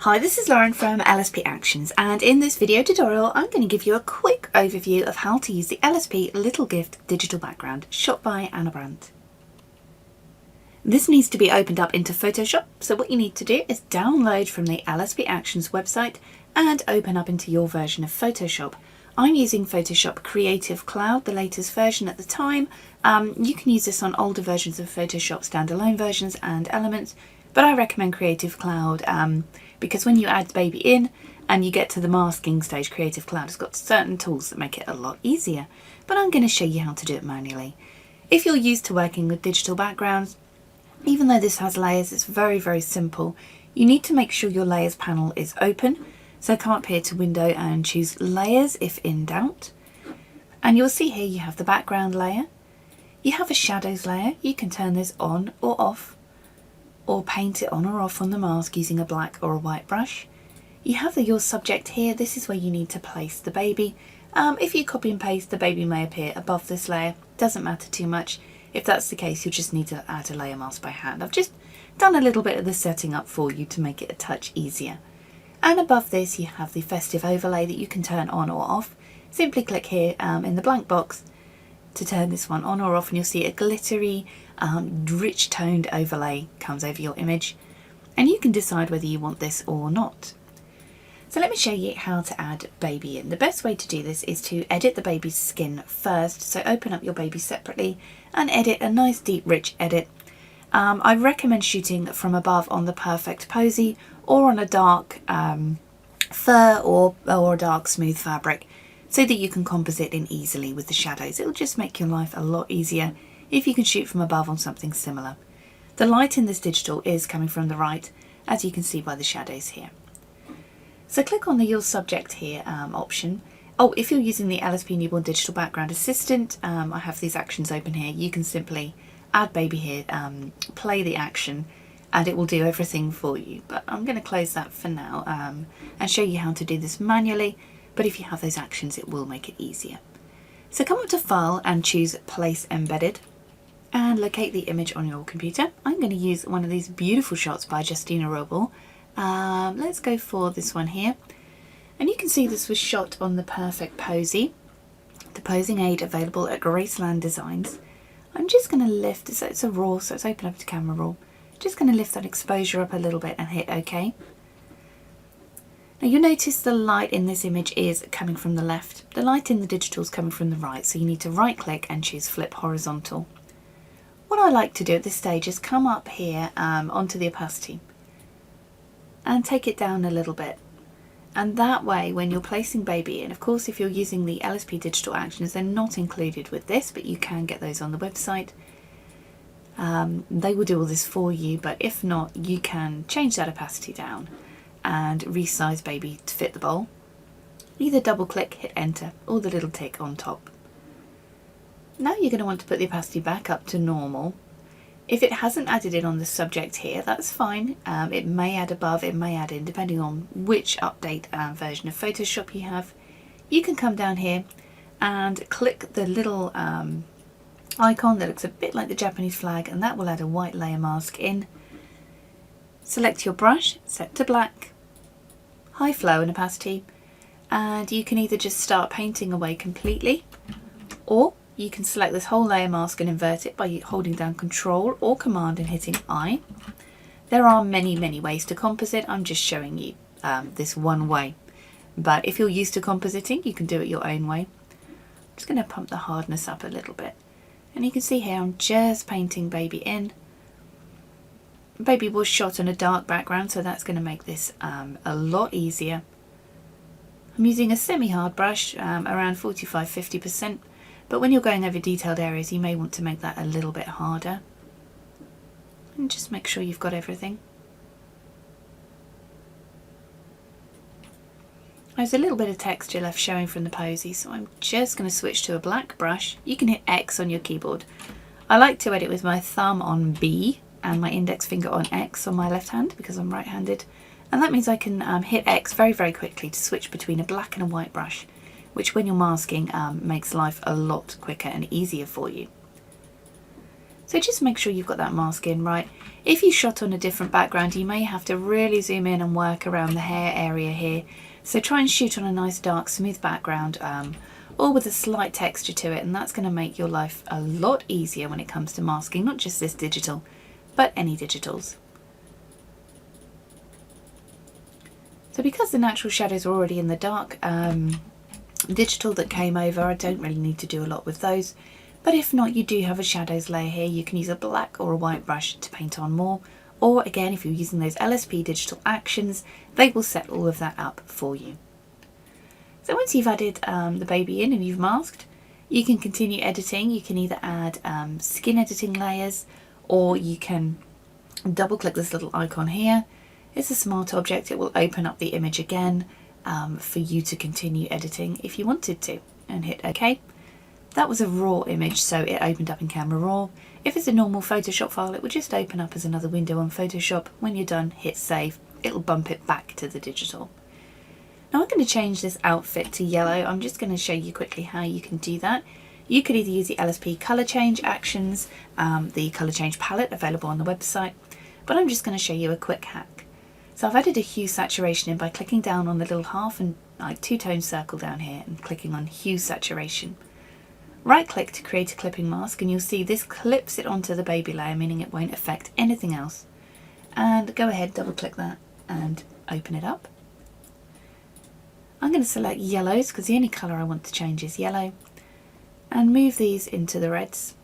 Hi, this is Lauren from LSP Actions, and in this video tutorial I'm going to give you a quick overview of how to use the LSP Little Gift digital background shot by Ana Brandt. This needs to be opened up into Photoshop, so what you need to do is download from the LSP Actions website and open up into your version of Photoshop. I'm using Photoshop Creative Cloud, the latest version at the time. You can use this on older versions of Photoshop, standalone versions and elements, but I recommend Creative Cloud because when you add baby in and you get to the masking stage, Creative Cloud has got certain tools that make it a lot easier, but I'm going to show you how to do it manually. If you're used to working with digital backgrounds, even though this has layers, it's very, very simple. You need to make sure your layers panel is open, so come up here to window and choose layers if in doubt. And you'll see here you have the background layer, you have a shadows layer. You can turn this on or off, or paint it on or off on the mask using a black or a white brush. You have your subject here. This is where you need to place the baby. If you copy and paste, the baby may appear above this layer. Doesn't matter too much. If that's the case, you'll just need to add a layer mask by hand. I've just done a little bit of the setting up for you to make it a touch easier. And above this you have the Festive Overlay that you can turn on or off. Simply click here in the blank box to turn this one on or off, and you'll see a glittery, rich toned overlay comes over your image, and you can decide whether you want this or not. So let me show you how to add baby in. The best way to do this is to edit the baby's skin first. So open up your baby separately and edit a nice deep rich edit. I recommend shooting from above on the perfect posy or on a dark fur or a dark smooth fabric, so that you can composite in easily with the shadows. It'll just make your life a lot easier if you can shoot from above on something similar. The light in this digital is coming from the right, as you can see by the shadows here. So click on the Your Subject here option. Oh, if you're using the LSP Newborn Digital Background Assistant, I have these actions open here. You can simply add baby here, play the action, and it will do everything for you. But I'm going to close that for now and show you how to do this manually. But if you have those actions, it will make it easier. So come up to File and choose Place Embedded and locate the image on your computer. I'm going to use one of these beautiful shots by Justina Roble. Let's go for this one here. And you can see this was shot on the perfect posy, the posing aid available at Graceland Designs. I'm just going to lift, so it's a raw, so it's open up to camera raw. Just going to lift that exposure up a little bit and hit OK. Now you'll notice the light in this image is coming from the left. The light in the digital is coming from the right, so you need to right click and choose Flip Horizontal. What I like to do at this stage is come up here onto the opacity and take it down a little bit. And that way, when you're placing baby in, of course if you're using the LSP digital actions, they're not included with this, but you can get those on the website. They will do all this for you, but if not, you can change that opacity down and resize baby to fit the bowl. Either double click, hit enter, or the little tick on top. Now you're going to want to put the opacity back up to normal. If it hasn't added in on the subject here, that's fine. It may add above, it may add in, depending on which update version of Photoshop you have. You can come down here and click the little icon that looks a bit like the Japanese flag, and that will add a white layer mask in. Select your brush, set to black, high flow and opacity, and you can either just start painting away completely, or you can select this whole layer mask and invert it by holding down Control or Command and hitting I. There are many, many ways to composite. I'm just showing you this one way. But if you're used to compositing, you can do it your own way. I'm just going to pump the hardness up a little bit. And you can see here I'm just painting baby in. Baby was shot on a dark background, so that's going to make this a lot easier. I'm using a semi-hard brush, around 45–50%, but when you're going over detailed areas you may want to make that a little bit harder. And just make sure you've got everything. There's a little bit of texture left showing from the posy, so I'm just going to switch to a black brush. You can hit X on your keyboard. I like to edit with my thumb on B and my index finger on X on my left hand because I'm right-handed, and that means I can hit X very, very quickly to switch between a black and a white brush, which when you're masking makes life a lot quicker and easier for you. So just make sure you've got that mask in right. If you shot on a different background, you may have to really zoom in and work around the hair area here. So try and shoot on a nice dark smooth background, or with a slight texture to it, and that's going to make your life a lot easier when it comes to masking, not just this digital, but any digitals. So because the natural shadows are already in the dark digital that came over, I don't really need to do a lot with those. But if not, you do have a shadows layer here. You can use a black or a white brush to paint on more. Or again, if you're using those LSP digital actions, they will set all of that up for you. So once you've added the baby in and you've masked, you can continue editing. You can either add skin editing layers, or you can double click this little icon here. It's a smart object. It will open up the image again for you to continue editing if you wanted to, and hit OK. That was a raw image, so it opened up in Camera Raw. If it's a normal Photoshop file, it will just open up as another window on Photoshop. When you're done, hit save. It'll bump it back to the digital. Now I'm going to change this outfit to yellow. I'm just going to show you quickly how you can do that. You could either use the LSP colour change actions, the colour change palette available on the website, but I'm just going to show you a quick hack. So I've added a hue saturation in by clicking down on the little half and like two-tone circle down here and clicking on hue saturation. Right click to create a clipping mask, and you'll see this clips it onto the baby layer, meaning it won't affect anything else. And go ahead, double click that and open it up. I'm going to select yellows because the only colour I want to change is yellow, and move these into the reds.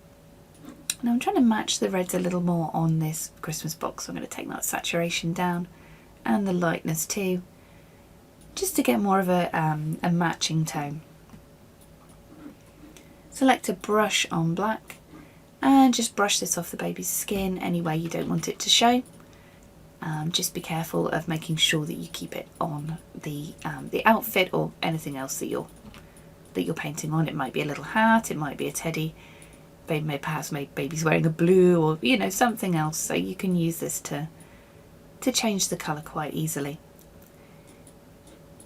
Now I'm trying to match the reds a little more on this Christmas box, so I'm going to take that saturation down and the lightness too, just to get more of a matching tone. Select a brush on black and just brush this off the baby's skin any way you don't want it to show. Just be careful of making sure that you keep it on the outfit or anything else that you're painting on. It might be a little hat, it might be a teddy, perhaps baby's wearing a blue, or you know, something else. So you can use this to change the colour quite easily.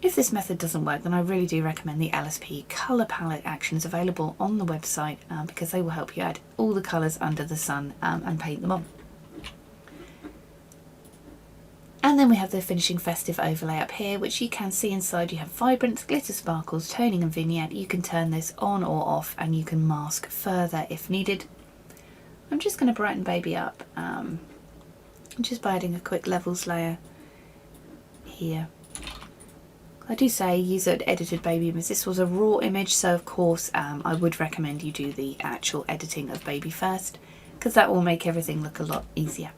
If this method doesn't work, then I really do recommend the LSP colour palette actions available on the website, because they will help you add all the colours under the sun and paint them on. And then we have the finishing festive overlay up here, which you can see inside. You have vibrance, glitter sparkles, toning and vignette. You can turn this on or off, and you can mask further if needed. I'm just going to brighten baby up just by adding a quick levels layer here. I do say use an edited baby image. This was a raw image, so of course I would recommend you do the actual editing of baby first, because that will make everything look a lot easier.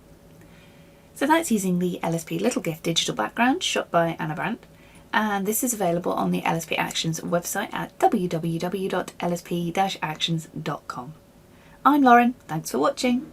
So that's using the LSP Little Gift digital background shot by Ana Brandt, and this is available on the LSP Actions website at www.lsp-actions.com. I'm Lauren, thanks for watching.